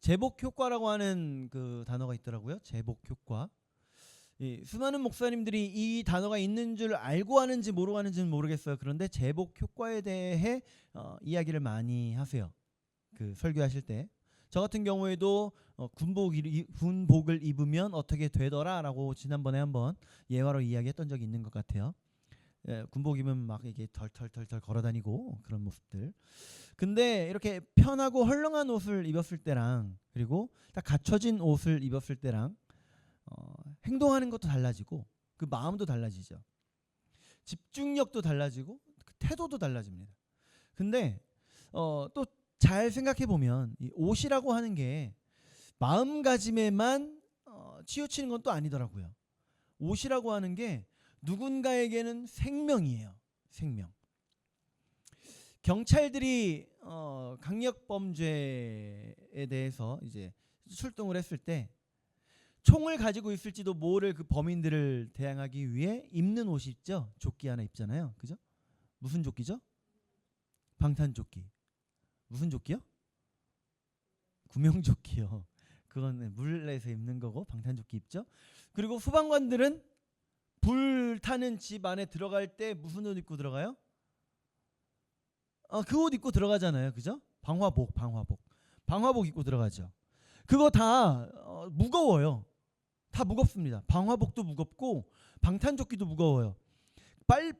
제복 효과라고 하는 그 단어가 있더라고요. 제복 효과. 수많은 목사님들이 이 단어가 있는 줄 알고 하는지 모르고 하는지는 모르겠어요. 그런데 제복 효과에 대해 이야기를 많이 하세요. 그 설교하실 때. 저 같은 경우에도 군복을 입으면 어떻게 되더라라고 지난번에 한번 예화로 이야기했던 적이 있는 것 같아요. 군복 입으면 막 이게 덜덜덜덜 걸어다니고 그런 모습들. 근데 이렇게 편하고 헐렁한 옷을 입었을 때랑 그리고 딱 갖춰진 옷을 입었을 때랑 행동하는 것도 달라지고 그 마음도 달라지죠. 집중력도 달라지고 그 태도도 달라집니다. 근데 또 잘 생각해 보면 이 옷이라고 하는 게 마음가짐에만 치우치는 건 또 아니더라고요. 옷이라고 하는 게 누군가에게는 생명이에요. 생명. 경찰들이 강력범죄에 대해서 이제 출동을 했을 때 총을 가지고 있을지도 모를 그 범인들을 대항하기 위해 입는 옷이 있죠. 조끼 하나 입잖아요. 그죠? 무슨 조끼죠? 방탄조끼. 무슨 조끼요? 구명조끼요. 그건 물에서 입는 거고 방탄조끼 입죠. 그리고 소방관들은 불 타는 집 안에 들어갈 때 무슨 옷 입고 들어가요? 그 옷 입고 들어가잖아요. 그죠? 방화복 입고 들어가죠. 그거 다 무거워요. 다 무겁습니다. 방화복도 무겁고 방탄조끼도 무거워요.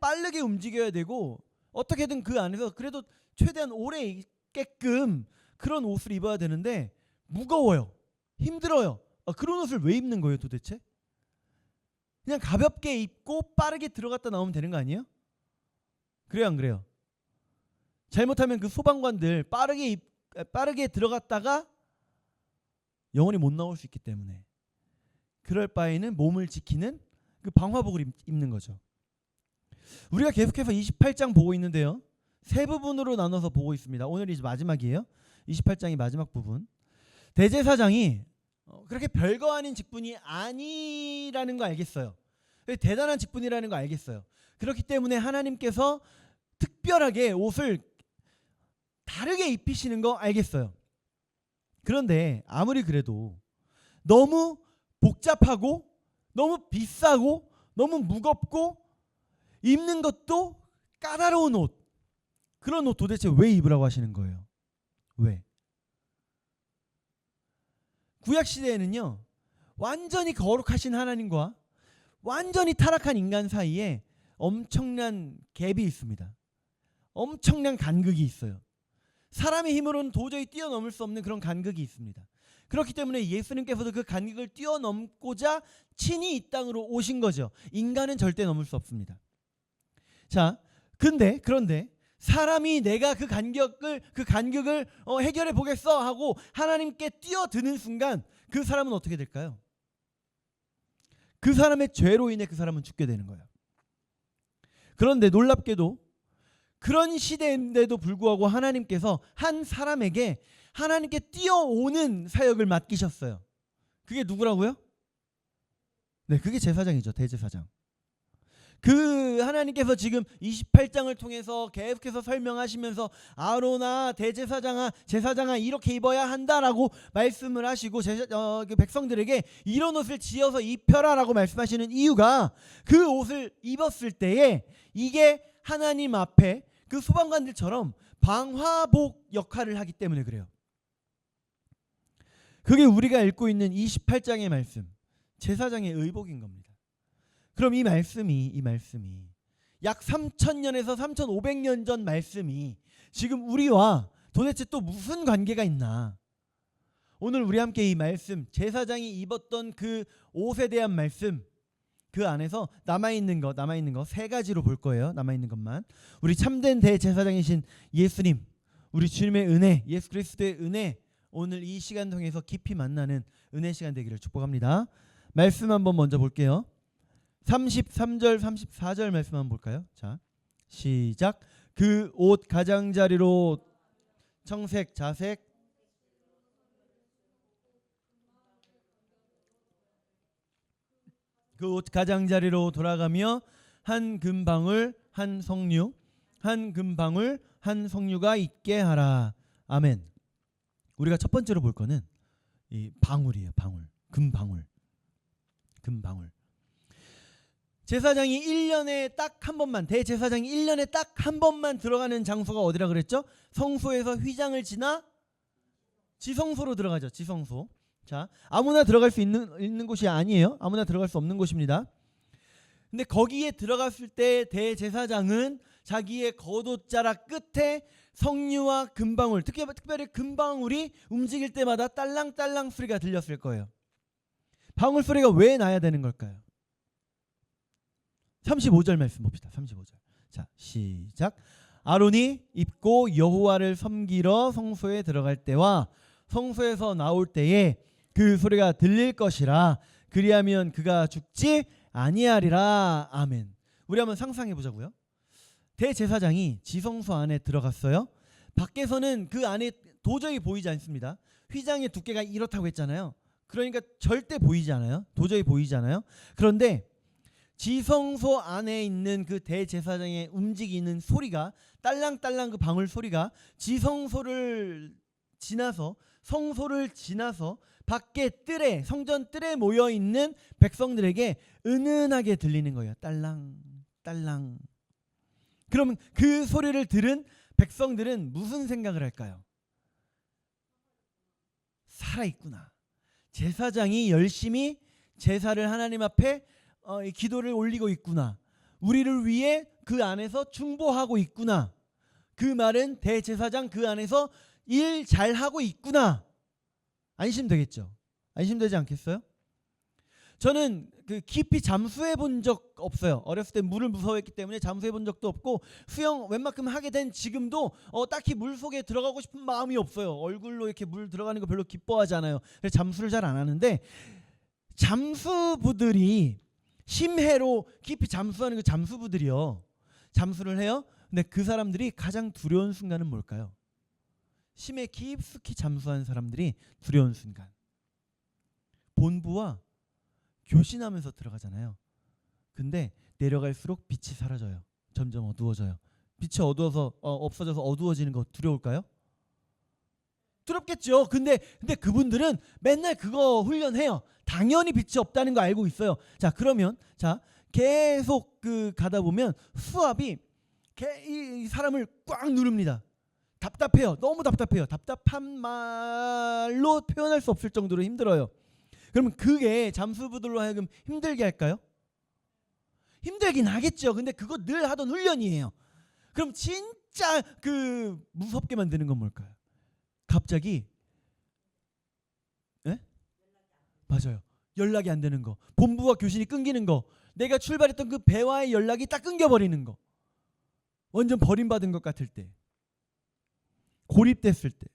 빠르게 움직여야 되고 어떻게든 그 안에서 그래도 최대한 오래 입게끔 그런 옷을 입어야 되는데 무거워요. 힘들어요. 그런 옷을 왜 입는 거예요 도대체? 그냥 가볍게 입고 빠르게 들어갔다 나오면 되는 거 아니에요? 그래요 안 그래요? 잘못하면 그 소방관들 빠르게 들어갔다가 영원히 못 나올 수 있기 때문에 그럴 바에는 몸을 지키는 그 방화복을 입는 거죠. 우리가 계속해서 28장 보고 있는데요. 세 부분으로 나눠서 보고 있습니다. 오늘이 이제 마지막이에요. 28장이 마지막 부분. 대제사장이 그렇게 별거 아닌 직분이 아니라는 거 알겠어요. 대단한 직분이라는 거 알겠어요. 그렇기 때문에 하나님께서 특별하게 옷을 다르게 입히시는 거 알겠어요. 그런데 아무리 그래도 너무 복잡하고 너무 비싸고 너무 무겁고 입는 것도 까다로운 옷, 그런 옷 도대체 왜 입으라고 하시는 거예요? 왜? 구약시대에는요 완전히 거룩하신 하나님과 완전히 타락한 인간 사이에 엄청난 갭이 있습니다. 엄청난 간극이 있어요. 사람의 힘으로는 도저히 뛰어넘을 수 없는 그런 간극이 있습니다. 그렇기 때문에 예수님께서도 그 간극을 뛰어넘고자 친히 이 땅으로 오신 거죠. 인간은 절대 넘을 수 없습니다. 자, 그런데 사람이 내가 그 간격을 해결해 보겠어 하고 하나님께 뛰어드는 순간 그 사람은 어떻게 될까요? 그 사람의 죄로 인해 그 사람은 죽게 되는 거예요. 그런데 놀랍게도 그런 시대인데도 불구하고 하나님께서 한 사람에게 하나님께 뛰어오는 사역을 맡기셨어요. 그게 누구라고요? 네, 그게 제사장이죠. 대제사장. 그 하나님께서 지금 28장을 통해서 계속해서 설명하시면서 아론아 대제사장아 제사장아 이렇게 입어야 한다라고 말씀을 하시고 그 백성들에게 이런 옷을 지어서 입혀라라고 말씀하시는 이유가 그 옷을 입었을 때에 이게 하나님 앞에 그 소방관들처럼 방화복 역할을 하기 때문에 그래요. 그게 우리가 읽고 있는 28장의 말씀, 제사장의 의복인 겁니다. 그럼 이 말씀이 약 3000년에서 3500년 전 말씀이 지금 우리와 도대체 또 무슨 관계가 있나? 오늘 우리 함께 이 말씀, 제사장이 입었던 그 옷에 대한 말씀, 그 안에서 남아있는 거 세 가지로 볼 거예요. 남아있는 것만. 우리 참된 대제사장이신 예수님, 우리 주님의 은혜, 예수 그리스도의 은혜, 오늘 이 시간 통해서 깊이 만나는 은혜 시간 되기를 축복합니다. 말씀 한번 먼저 볼게요. 33절 34절 말씀 한번 볼까요? 자, 시작. 그 옷 가장자리로 청색 자색 그 옷 가장자리로 돌아가며 한 금방울 한 석류가 있게 하라. 아멘. 우리가 첫 번째로 볼 거는 이 방울이에요. 방울. 금방울. 제사장이 1년에 딱 한 번만, 대제사장이 1년에 딱 한 번만 들어가는 장소가 어디라 그랬죠? 성소에서 휘장을 지나 지성소로 들어가죠. 지성소. 자, 아무나 들어갈 수 있는 곳이 아니에요. 아무나 들어갈 수 없는 곳입니다. 근데 거기에 들어갔을 때 대제사장은 자기의 겉옷자락 끝에 석류와 금방울, 특별히 금방울이 움직일 때마다 딸랑딸랑 소리가 들렸을 거예요. 방울 소리가 왜 나야 되는 걸까요? 35절 말씀 봅시다. 35절. 자, 시작. 아론이 입고 여호와를 섬기러 성소에 들어갈 때와 성소에서 나올 때에 그 소리가 들릴 것이라. 그리하면 그가 죽지 아니하리라. 아멘. 우리 한번 상상해 보자고요. 대제사장이 지성소 안에 들어갔어요. 밖에서는 그 안에 도저히 보이지 않습니다. 휘장의 두께가 이렇다고 했잖아요. 그러니까 절대 보이지 않아요. 도저히 보이지 않아요. 그런데 지성소 안에 있는 그 대제사장의 움직이는 소리가, 딸랑딸랑 그 방울 소리가 지성소를 지나서, 성소를 지나서 밖에 뜰에, 성전 뜰에 모여 있는 백성들에게 은은하게 들리는 거예요. 딸랑딸랑. 그러면 그 소리를 들은 백성들은 무슨 생각을 할까요? 살아있구나. 제사장이 열심히 제사를 하나님 앞에 기도를 올리고 있구나. 우리를 위해 그 안에서 중보하고 있구나. 그 말은 대제사장 그 안에서 일 잘하고 있구나. 안심되겠죠? 안심되지 않겠어요? 저는 그 깊이 잠수해 본 적 없어요. 어렸을 때 물을 무서워했기 때문에 잠수해 본 적도 없고, 수영 웬만큼 하게 된 지금도 딱히 물 속에 들어가고 싶은 마음이 없어요. 얼굴로 이렇게 물 들어가는 거 별로 기뻐하지 않아요. 그래서 잠수를 잘 안 하는데, 잠수부들이 심해로 깊이 잠수하는 그 잠수부들이요, 잠수를 해요. 근데 그 사람들이 가장 두려운 순간은 뭘까요? 심해 깊숙이 잠수하는 사람들이 두려운 순간. 본부와 교신하면서 들어가잖아요. 근데 내려갈수록 빛이 사라져요. 점점 어두워져요. 빛이 어두워서 없어져서 어두워지는 거 두려울까요? 두렵겠죠. 근데 그분들은 맨날 그거 훈련해요. 당연히 빛이 없다는 거 알고 있어요. 자, 그러면 계속 가다 보면 수압이 이 사람을 꽉 누릅니다. 답답해요. 너무 답답해요. 답답한 말로 표현할 수 없을 정도로 힘들어요. 그러면 그게 잠수부들로 하여금 힘들게 할까요? 힘들긴 하겠죠. 근데 그거 늘 하던 훈련이에요. 그럼 진짜 무섭게 만드는 건 뭘까요? 갑자기 맞아요. 연락이 안 되는 거. 본부와 교신이 끊기는 거. 내가 출발했던 그 배와의 연락이 딱 끊겨버리는 거. 완전 버림받은 것 같을 때. 고립됐을 때.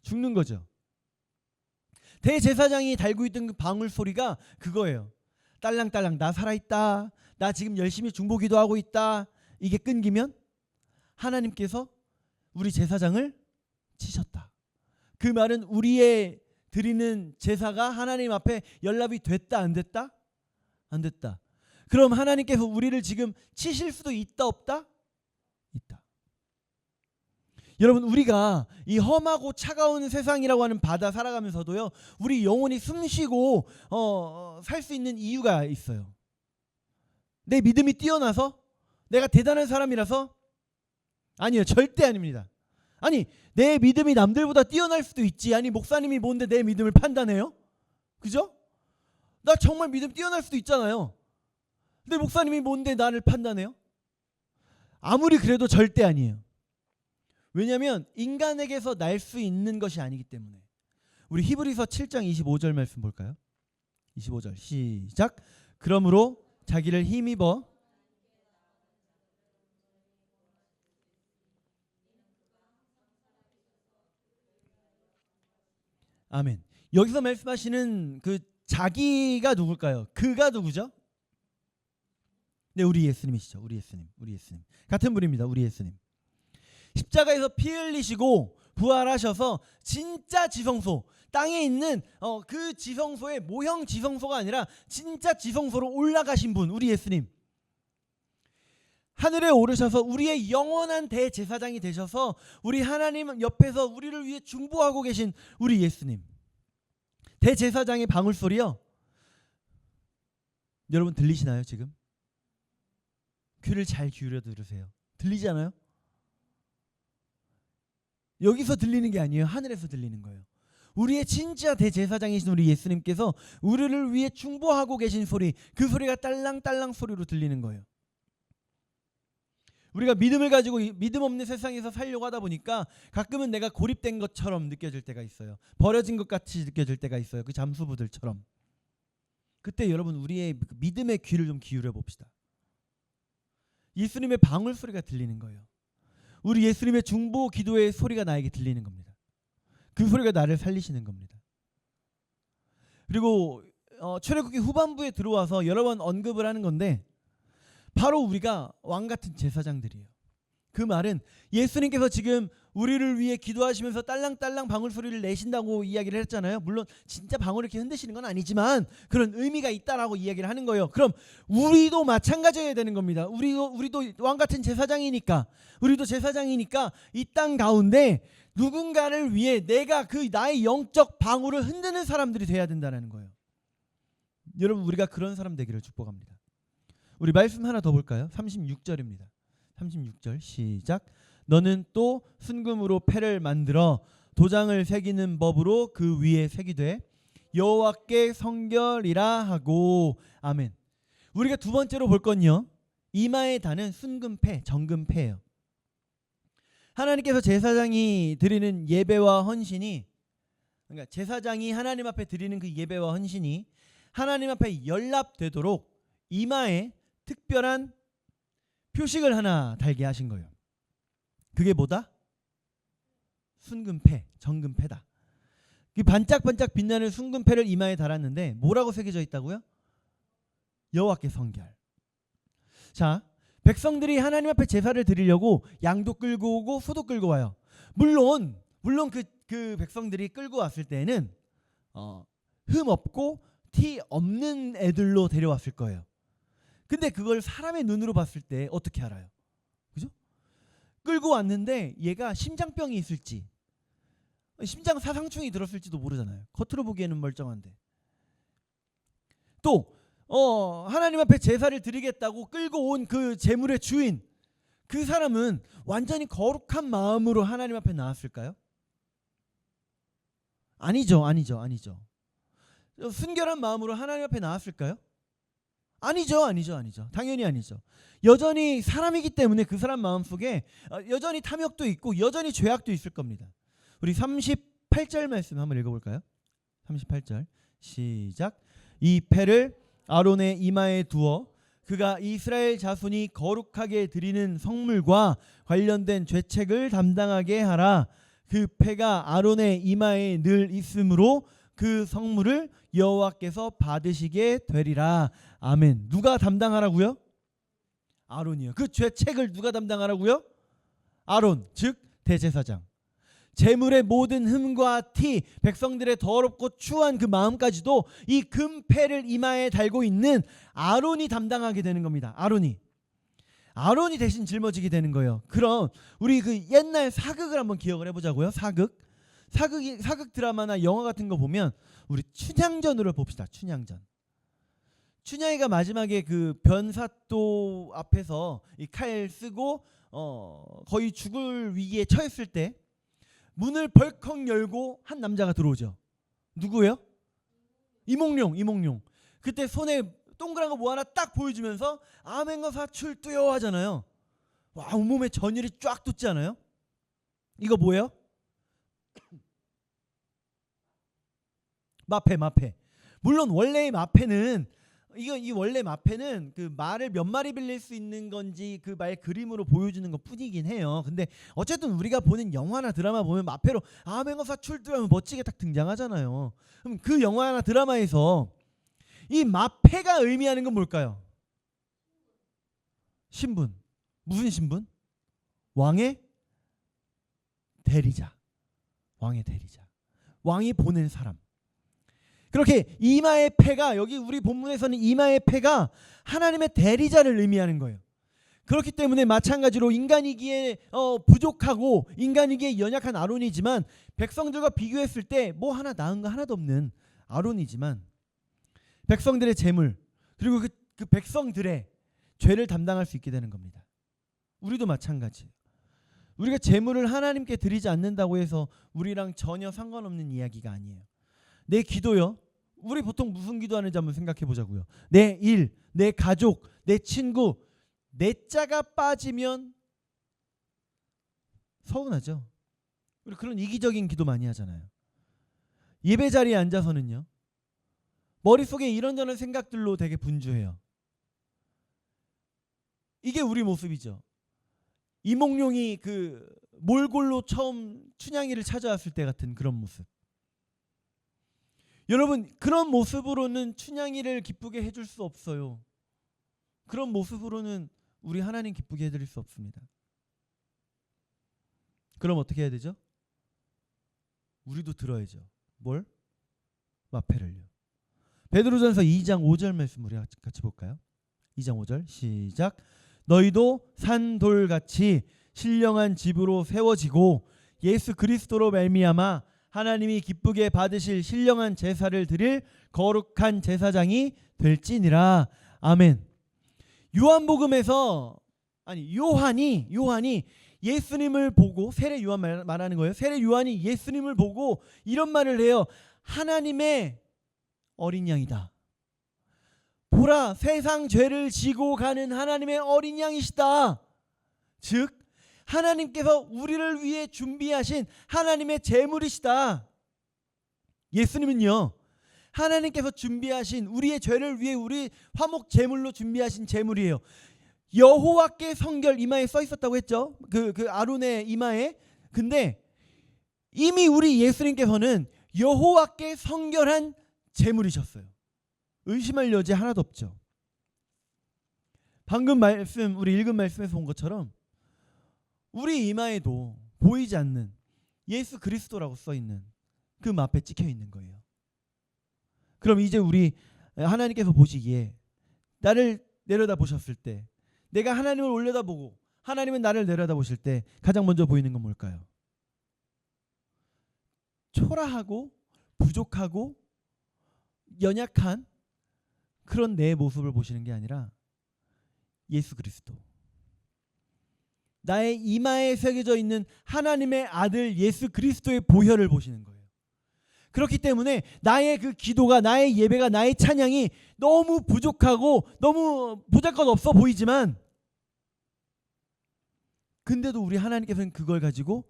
죽는 거죠. 대제사장이 달고 있던 그 방울 소리가 그거예요. 딸랑딸랑 나 살아있다. 나 지금 열심히 중보기도 하고 있다. 이게 끊기면 하나님께서 우리 제사장을 치셨다. 그 말은 우리의 드리는 제사가 하나님 앞에 연락이 됐다 안 됐다? 안 됐다. 그럼 하나님께서 우리를 지금 치실 수도 있다 없다? 있다. 여러분, 우리가 이 험하고 차가운 세상이라고 하는 바다 살아가면서도요, 우리 영혼이 숨쉬고 살 수 있는 이유가 있어요. 내 믿음이 뛰어나서? 내가 대단한 사람이라서? 아니요, 절대 아닙니다. 아니, 내 믿음이 남들보다 뛰어날 수도 있지. 아니, 목사님이 뭔데 내 믿음을 판단해요? 그죠? 나 정말 믿음 뛰어날 수도 있잖아요. 근데 목사님이 뭔데 나를 판단해요? 아무리 그래도 절대 아니에요. 왜냐하면 인간에게서 날 수 있는 것이 아니기 때문에. 우리 히브리서 7장 25절 말씀 볼까요? 25절 시작. 그러므로 자기를 힘입어 아멘. 여기서 말씀하시는 그 자기가 누굴까요? 그가 누구죠? 네, 우리 예수님이시죠. 우리 예수님. 같은 분입니다. 우리 예수님. 십자가에서 피 흘리시고 부활하셔서 진짜 지성소, 땅에 있는 그 지성소의 모형 지성소가 아니라 진짜 지성소로 올라가신 분, 우리 예수님. 하늘에 오르셔서 우리의 영원한 대제사장이 되셔서 우리 하나님 옆에서 우리를 위해 중보하고 계신 우리 예수님. 대제사장의 방울 소리요. 여러분 들리시나요 지금? 귀를 잘 기울여 들으세요. 들리지 않아요? 여기서 들리는 게 아니에요. 하늘에서 들리는 거예요. 우리의 진짜 대제사장이신 우리 예수님께서 우리를 위해 중보하고 계신 소리, 그 소리가 딸랑딸랑 소리로 들리는 거예요. 우리가 믿음을 가지고 믿음 없는 세상에서 살려고 하다 보니까 가끔은 내가 고립된 것처럼 느껴질 때가 있어요. 버려진 것 같이 느껴질 때가 있어요. 그 잠수부들처럼. 그때 여러분 우리의 믿음의 귀를 좀 기울여 봅시다. 예수님의 방울 소리가 들리는 거예요. 우리 예수님의 중보 기도의 소리가 나에게 들리는 겁니다. 그 소리가 나를 살리시는 겁니다. 그리고 출애굽기 후반부에 들어와서 여러 번 언급을 하는 건데 바로 우리가 왕같은 제사장들이에요. 그 말은 예수님께서 지금 우리를 위해 기도하시면서 딸랑딸랑 방울 소리를 내신다고 이야기를 했잖아요. 물론 진짜 방울을 이렇게 흔드시는 건 아니지만 그런 의미가 있다라고 이야기를 하는 거예요. 그럼 우리도 마찬가지여야 되는 겁니다. 우리도 왕같은 제사장이니까, 우리도 제사장이니까 이 땅 가운데 누군가를 위해 내가 그 나의 영적 방울을 흔드는 사람들이 돼야 된다는 거예요. 여러분 우리가 그런 사람 되기를 축복합니다. 우리 말씀 하나 더 볼까요? 36절입니다. 36절 시작. 너는 또 순금으로 패를 만들어 도장을 새기는 법으로 그 위에 새기되 여호와께 성결이라 하고. 아멘. 우리가 두 번째로 볼 건요, 이마에 다는 순금패, 정금패예요. 하나님께서 제사장이 드리는 예배와 헌신이, 그러니까 제사장이 하나님 앞에 드리는 그 예배와 헌신이 하나님 앞에 연락되도록 이마에 특별한 표식을 하나 달게 하신 거예요. 그게 뭐다? 순금패, 정금패다. 이 반짝반짝 빛나는 순금패를 이마에 달았는데 뭐라고 새겨져 있다고요? 여호와께 성결. 자, 백성들이 하나님 앞에 제사를 드리려고 양도 끌고 오고 소도 끌고 와요. 물론 그 백성들이 끌고 왔을 때는 흠 없고 티 없는 애들로 데려왔을 거예요. 근데 그걸 사람의 눈으로 봤을 때 어떻게 알아요? 그죠? 끌고 왔는데 얘가 심장병이 있을지, 심장 사상충이 들었을지도 모르잖아요. 겉으로 보기에는 멀쩡한데. 또 하나님 앞에 제사를 드리겠다고 끌고 온 그 제물의 주인, 그 사람은 완전히 거룩한 마음으로 하나님 앞에 나왔을까요? 아니죠. 순결한 마음으로 하나님 앞에 나왔을까요? 아니죠. 당연히 아니죠. 여전히 사람이기 때문에 그 사람 마음속에 여전히 탐욕도 있고 여전히 죄악도 있을 겁니다. 우리 38절 말씀 한번 읽어볼까요? 38절 시작. 이 패를 아론의 이마에 두어 그가 이스라엘 자손이 거룩하게 드리는 성물과 관련된 죄책을 담당하게 하라. 그 패가 아론의 이마에 늘 있으므로 그 성물을 여호와께서 받으시게 되리라. 아멘. 누가 담당하라고요? 아론이요. 그 죄책을 누가 담당하라고요? 아론, 즉 대제사장. 제물의 모든 흠과 티, 백성들의 더럽고 추한 그 마음까지도 이 금패를 이마에 달고 있는 아론이 담당하게 되는 겁니다. 아론이 대신 짊어지게 되는 거예요. 그럼 우리 그 옛날 사극을 한번 기억을 해보자고요. 사극 드라마나 영화 같은 거 보면 우리 춘향전으로 봅시다. 춘향이가 마지막에 그 변사또 앞에서 이 칼 쓰고 거의 죽을 위기에 처했을 때 문을 벌컥 열고 한 남자가 들어오죠. 누구예요? 이몽룡. 그때 손에 동그란 거 뭐 하나 딱 보여주면서 아멘거 사출두요 하잖아요. 와, 온몸에 전율이 쫙 돋지 않아요? 이거 뭐예요? 마패. 물론 원래의 마패는 이 원래 마패는 그 말을 몇 마리 빌릴 수 있는 건지 그 말 그림으로 보여주는 것 뿐이긴 해요. 근데 어쨌든 우리가 보는 영화나 드라마 보면 마패로 아멘거사 출두하면 멋지게 딱 등장하잖아요. 그럼 그 영화나 드라마에서 이 마패가 의미하는 건 뭘까요? 신분. 무슨 신분? 왕의 대리자. 왕이 보낸 사람. 그렇게 이마의 패가, 여기 우리 본문에서는 이마의 패가 하나님의 대리자를 의미하는 거예요. 그렇기 때문에 마찬가지로 인간이기에 부족하고 인간이기에 연약한 아론이지만 백성들과 비교했을 때 뭐 하나 나은 거 하나도 없는 아론이지만 백성들의 재물 그리고 그 백성들의 죄를 담당할 수 있게 되는 겁니다. 우리도 마찬가지. 우리가 재물을 하나님께 드리지 않는다고 해서 우리랑 전혀 상관없는 이야기가 아니에요. 내 기도요. 우리 보통 무슨 기도하는지 한번 생각해 보자고요. 내 일, 내 가족, 내 친구, 내 자가 빠지면 서운하죠. 우리 그런 이기적인 기도 많이 하잖아요. 예배 자리에 앉아서는요. 머릿속에 이런저런 생각들로 되게 분주해요. 이게 우리 모습이죠. 이몽룡이 그 몰골로 처음 춘향이를 찾아왔을 때 같은 그런 모습. 여러분, 그런 모습으로는 춘향이를 기쁘게 해줄 수 없어요. 그런 모습으로는 우리 하나님 기쁘게 해드릴 수 없습니다. 그럼 어떻게 해야 되죠? 우리도 들어야죠. 뭘? 마패를요. 베드로전서 2장 5절 말씀 우리 같이 볼까요? 2장 5절 시작. 너희도 산돌같이 신령한 집으로 세워지고 예수 그리스도로 말미암아 하나님이 기쁘게 받으실 신령한 제사를 드릴 거룩한 제사장이 될지니라. 아멘. 요한복음에서 요한이 예수님을 보고, 세례 요한 말하는 거예요. 세례 요한이 예수님을 보고 이런 말을 해요. 하나님의 어린 양이다. 보라, 세상 죄를 지고 가는 하나님의 어린 양이시다. 즉 하나님께서 우리를 위해 준비하신 하나님의 제물이시다. 예수님은요, 하나님께서 준비하신 우리의 죄를 위해 우리 화목 제물로 준비하신 제물이에요. 여호와께 성결 이마에 써 있었다고 했죠. 그 아론의 이마에. 근데 이미 우리 예수님께서는 여호와께 성결한 제물이셨어요. 의심할 여지 하나도 없죠. 방금 말씀, 우리 읽은 말씀에서 본 것처럼 우리 이마에도 보이지 않는 예수 그리스도라고 써 있는 그 앞에 찍혀 있는 거예요. 그럼 이제 우리 하나님께서 보시기에 나를 내려다 보셨을 때, 내가 하나님을 올려다보고 하나님은 나를 내려다보실 때 가장 먼저 보이는 건 뭘까요? 초라하고 부족하고 연약한 그런 내 모습을 보시는 게 아니라 예수 그리스도, 나의 이마에 새겨져 있는 하나님의 아들 예수 그리스도의 보혈을 보시는 거예요. 그렇기 때문에 나의 그 기도가, 나의 예배가, 나의 찬양이 너무 부족하고 너무 보잘것없어 보이지만, 근데도 우리 하나님께서는 그걸 가지고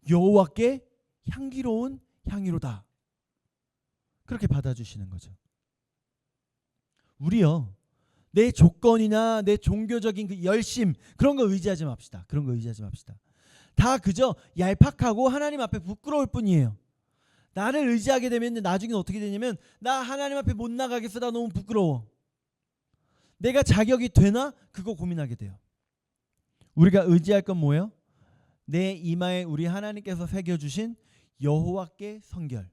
여호와께 향기로운 향유로다, 그렇게 받아주시는 거죠. 우리요, 내 조건이나 내 종교적인 그 열심, 그런 거 의지하지 맙시다. 그런 거 의지하지 맙시다. 다 그저 얄팍하고 하나님 앞에 부끄러울 뿐이에요. 나를 의지하게 되면 나중에 어떻게 되냐면, 나 하나님 앞에 못 나가겠어, 나 너무 부끄러워, 내가 자격이 되나, 그거 고민하게 돼요. 우리가 의지할 건 뭐예요? 내 이마에 우리 하나님께서 새겨주신 여호와께 성결,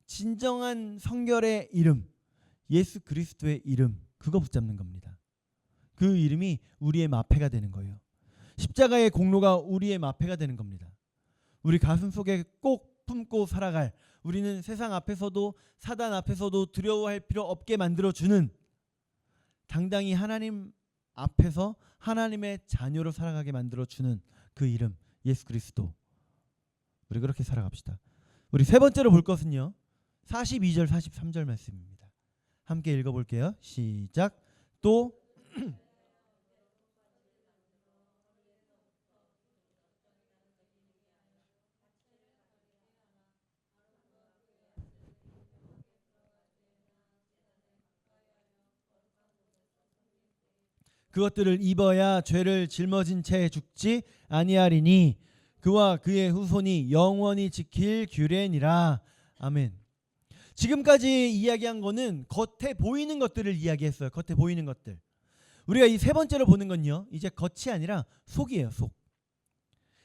진정한 성결의 이름, 예수 그리스도의 이름, 그거 붙잡는 겁니다. 그 이름이 우리의 마패가 되는 거예요. 십자가의 공로가 우리의 마패가 되는 겁니다. 우리 가슴 속에 꼭 품고 살아갈, 우리는 세상 앞에서도 사단 앞에서도 두려워할 필요 없게 만들어주는, 당당히 하나님 앞에서 하나님의 자녀로 살아가게 만들어주는 그 이름, 예수 그리스도. 우리 그렇게 살아갑시다. 우리 세 번째로 볼 것은요, 42절 43절 말씀입니다. 함께 읽어볼게요. 시작. 또 그것들을 입어야 죄를 짊어진 채 죽지 아니하리니 그와 그의 후손이 영원히 지킬 규례니라. 아멘. 지금까지 이야기한 거는 겉에 보이는 것들을 이야기했어요. 겉에 보이는 것들. 우리가 이 세 번째로 보는 건요, 이제 겉이 아니라 속이에요. 속.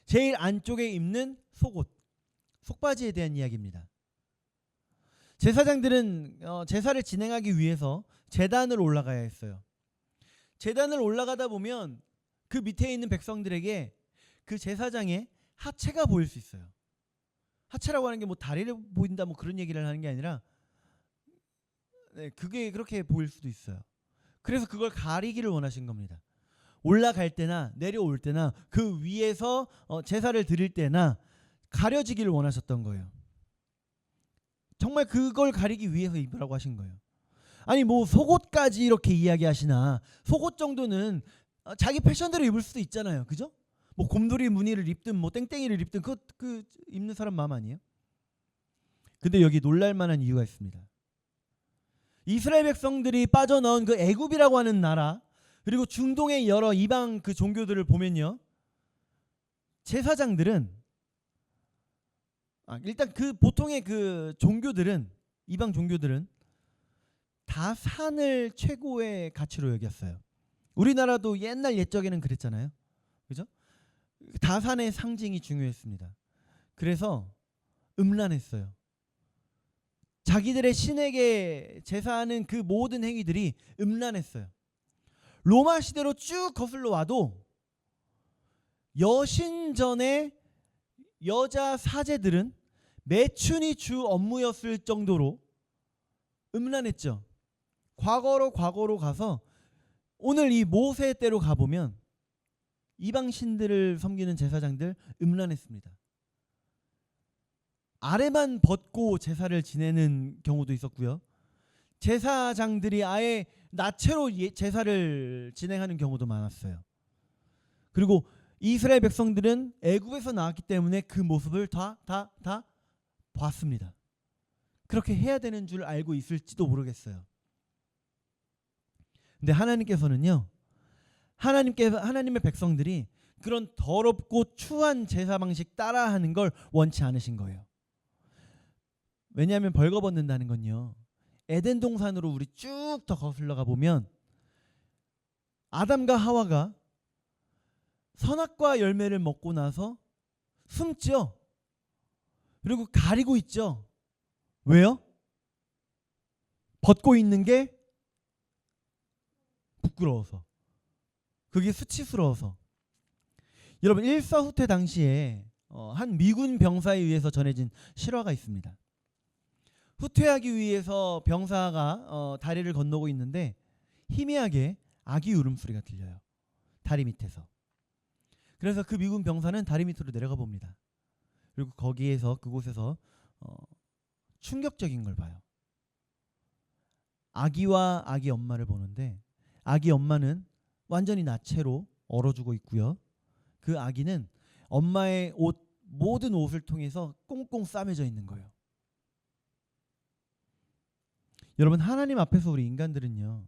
제일 안쪽에 입는 속옷, 속바지에 대한 이야기입니다. 제사장들은 제사를 진행하기 위해서 제단을 올라가야 했어요. 제단을 올라가다 보면 그 밑에 있는 백성들에게 그 제사장의 하체가 보일 수 있어요. 하체라고 하는 게 뭐 다리를 보인다 뭐 그런 얘기를 하는 게 아니라 네, 그게 그렇게 보일 수도 있어요. 그래서 그걸 가리기를 원하신 겁니다. 올라갈 때나 내려올 때나 그 위에서 제사를 드릴 때나 가려지기를 원하셨던 거예요. 정말 그걸 가리기 위해서 입으라고 하신 거예요. 아니 뭐 속옷까지 이렇게 이야기하시나. 속옷 정도는 자기 패션대로 입을 수도 있잖아요. 그죠? 뭐 곰돌이 무늬를 입든 뭐 땡땡이를 입든 그 입는 사람 마음 아니에요? 근데 여기 놀랄 만한 이유가 있습니다. 이스라엘 백성들이 빠져나온 그 애굽이라고 하는 나라, 그리고 중동의 여러 이방 그 종교들을 보면요, 제사장들은 일단 그 보통의 그 종교들은, 이방 종교들은 다 산을 최고의 가치로 여겼어요. 우리나라도 옛날 옛적에는 그랬잖아요. 그죠? 다 산의 상징이 중요했습니다. 그래서 음란했어요. 자기들의 신에게 제사하는 그 모든 행위들이 음란했어요. 로마 시대로 쭉 거슬러 와도 여신전의 여자 사제들은 매춘이 주 업무였을 정도로 음란했죠. 과거로 가서 오늘 이 모세 때로 가보면 이방 신들을 섬기는 제사장들 음란했습니다. 아래만 벗고 제사를 지내는 경우도 있었고요. 제사장들이 아예 나체로 제사를 진행하는 경우도 많았어요. 그리고 이스라엘 백성들은 애굽에서 나왔기 때문에 그 모습을 다 봤습니다. 그렇게 해야 되는 줄 알고 있을지도 모르겠어요. 근데 하나님께서는요, 하나님의 백성들이 그런 더럽고 추한 제사 방식 따라하는 걸 원치 않으신 거예요. 왜냐하면 벌거벗는다는 건요, 에덴 동산으로 우리 쭉 더 거슬러가 보면 아담과 하와가 선악과 열매를 먹고 나서 숨죠. 그리고 가리고 있죠. 왜요? 벗고 있는 게 부끄러워서. 그게 수치스러워서. 여러분, 일사후퇴 당시에 한 미군 병사에 의해서 전해진 실화가 있습니다. 후퇴하기 위해서 병사가 다리를 건너고 있는데 희미하게 아기 울음소리가 들려요. 다리 밑에서. 그래서 그 미군 병사는 다리 밑으로 내려가 봅니다. 그리고 그곳에서 충격적인 걸 봐요. 아기와 아기 엄마를 보는데 아기 엄마는 완전히 나체로 얼어주고 있고요. 그 아기는 엄마의 모든 옷을 통해서 꽁꽁 싸매져 있는 거예요. 여러분, 하나님 앞에서 우리 인간들은요,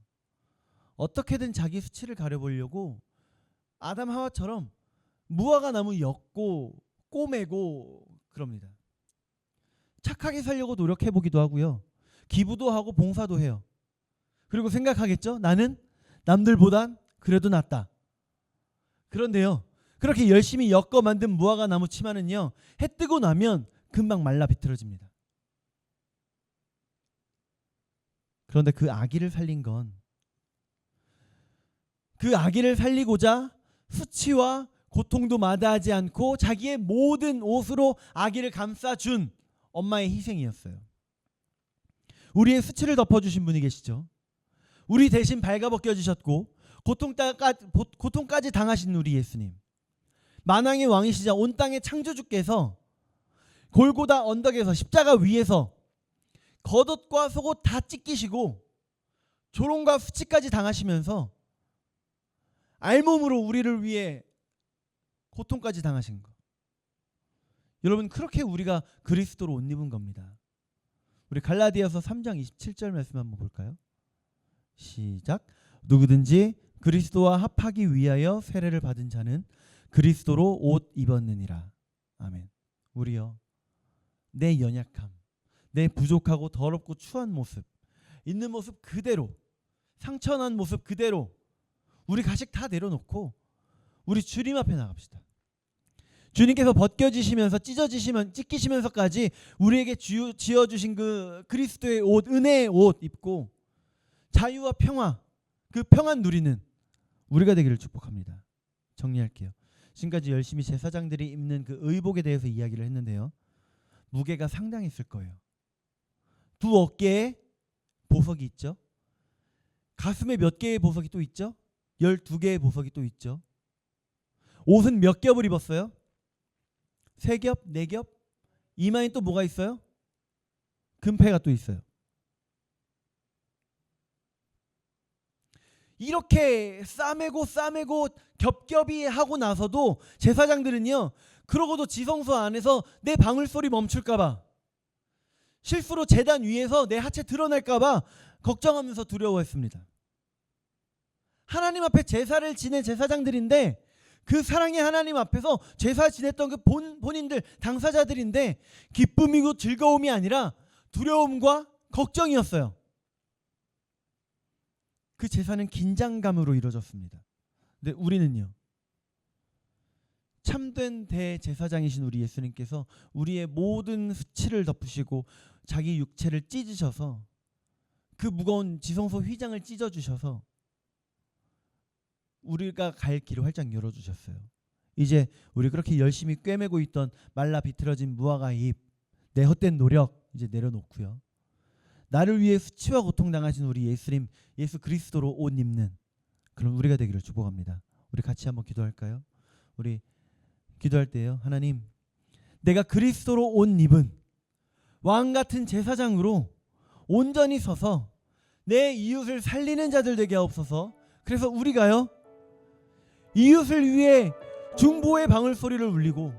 어떻게든 자기 수치를 가려보려고 아담 하와처럼 무화과 나무 엮고 꼬매고 그럽니다. 착하게 살려고 노력해보기도 하고요. 기부도 하고 봉사도 해요. 그리고 생각하겠죠? 나는 남들보단 그래도 낫다. 그런데요, 그렇게 열심히 엮어 만든 무화과 나무 치마는요, 해 뜨고 나면 금방 말라 비틀어집니다. 그런데 그 아기를 살린 건, 그 아기를 살리고자 수치와 고통도 마다하지 않고 자기의 모든 옷으로 아기를 감싸준 엄마의 희생이었어요. 우리의 수치를 덮어주신 분이 계시죠. 우리 대신 발가벗겨 주셨고 고통까지 당하신 우리 예수님, 만왕의 왕이시자 온 땅의 창조주께서 골고다 언덕에서 십자가 위에서 겉옷과 속옷 다 찢기시고 조롱과 수치까지 당하시면서 알몸으로 우리를 위해 고통까지 당하신 것. 여러분, 그렇게 우리가 그리스도로 옷 입은 겁니다. 우리 갈라디아서 3장 27절 말씀 한번 볼까요? 시작. 누구든지 그리스도와 합하기 위하여 세례를 받은 자는 그리스도로 옷 입었느니라. 아멘. 우리요, 내 연약함, 내 부족하고 더럽고 추한 모습, 있는 모습 그대로, 상처난 모습 그대로 우리 가식 다 내려놓고 우리 주님 앞에 나갑시다. 주님께서 벗겨지시면서 찢기시면서까지 우리에게 지어주신 그 그리스도의 옷, 은혜의 옷 입고 자유와 평화, 그 평안 누리는 우리가 되기를 축복합니다. 정리할게요. 지금까지 열심히 제사장들이 입는 그 의복에 대해서 이야기를 했는데요, 무게가 상당했을 거예요. 두 어깨에 보석이 있죠. 가슴에 몇 개의 보석이 또 있죠. 12개의 보석이 또 있죠. 옷은 몇 겹을 입었어요? 3겹? 4겹? 이마에 또 뭐가 있어요? 금패가 또 있어요. 이렇게 싸매고 겹겹이 하고 나서도 제사장들은요, 그러고도 지성소 안에서 내 방울소리 멈출까봐, 실수로 제단 위에서 내 하체 드러날까봐 걱정하면서 두려워했습니다. 하나님 앞에 제사를 지낸 제사장들인데, 그 사랑의 하나님 앞에서 제사 지냈던 그 본인들 당사자들인데, 기쁨이고 즐거움이 아니라 두려움과 걱정이었어요. 그 제사는 긴장감으로 이루어졌습니다. 근데 우리는요, 참된 대제사장이신 우리 예수님께서 우리의 모든 수치를 덮으시고 자기 육체를 찢으셔서 그 무거운 지성소 휘장을 찢어주셔서 우리가 갈 길을 활짝 열어주셨어요. 이제 우리 그렇게 열심히 꿰매고 있던 말라 비틀어진 무화과 잎, 내 헛된 노력 이제 내려놓고요, 나를 위해 수치와 고통당하신 우리 예수님, 예수 그리스도로 옷 입는 그런 우리가 되기를 축복합니다. 우리 같이 한번 기도할까요? 우리 기도할 때요, 하나님, 내가 그리스도로 옷 입은 왕같은 제사장으로 온전히 서서 내 이웃을 살리는 자들 되게 하옵소서. 그래서 우리가요, 이웃을 위해 중보의 방울소리를 울리고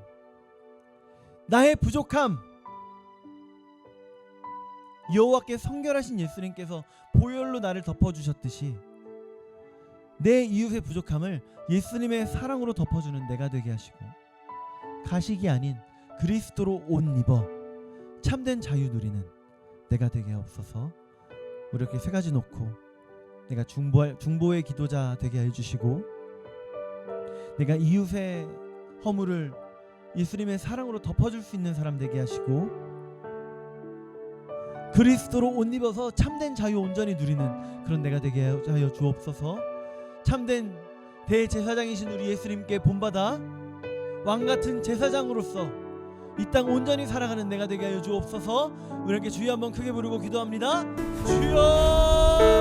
나의 부족함, 여호와께 성결하신 예수님께서 보혈로 나를 덮어주셨듯이 내 이웃의 부족함을 예수님의 사랑으로 덮어주는 내가 되게 하시고, 가식이 아닌 그리스도로 옷 입어 참된 자유 누리는 내가 되게 하옵소서. 우리 이렇게 세 가지 놓고, 내가 중보의 기도자 되게 해주시고, 내가 이웃의 허물을 예수님의 사랑으로 덮어줄 수 있는 사람 되게 하시고, 그리스도로 옷 입어서 참된 자유 온전히 누리는 그런 내가 되게 하여 주옵소서. 참된 대제사장이신 우리 예수님께 본받아 왕같은 제사장으로서 이 땅 온전히 살아가는 내가 되게 하여 주옵소서. 우리 이렇게 주여 한번 크게 부르고 기도합니다. 주여.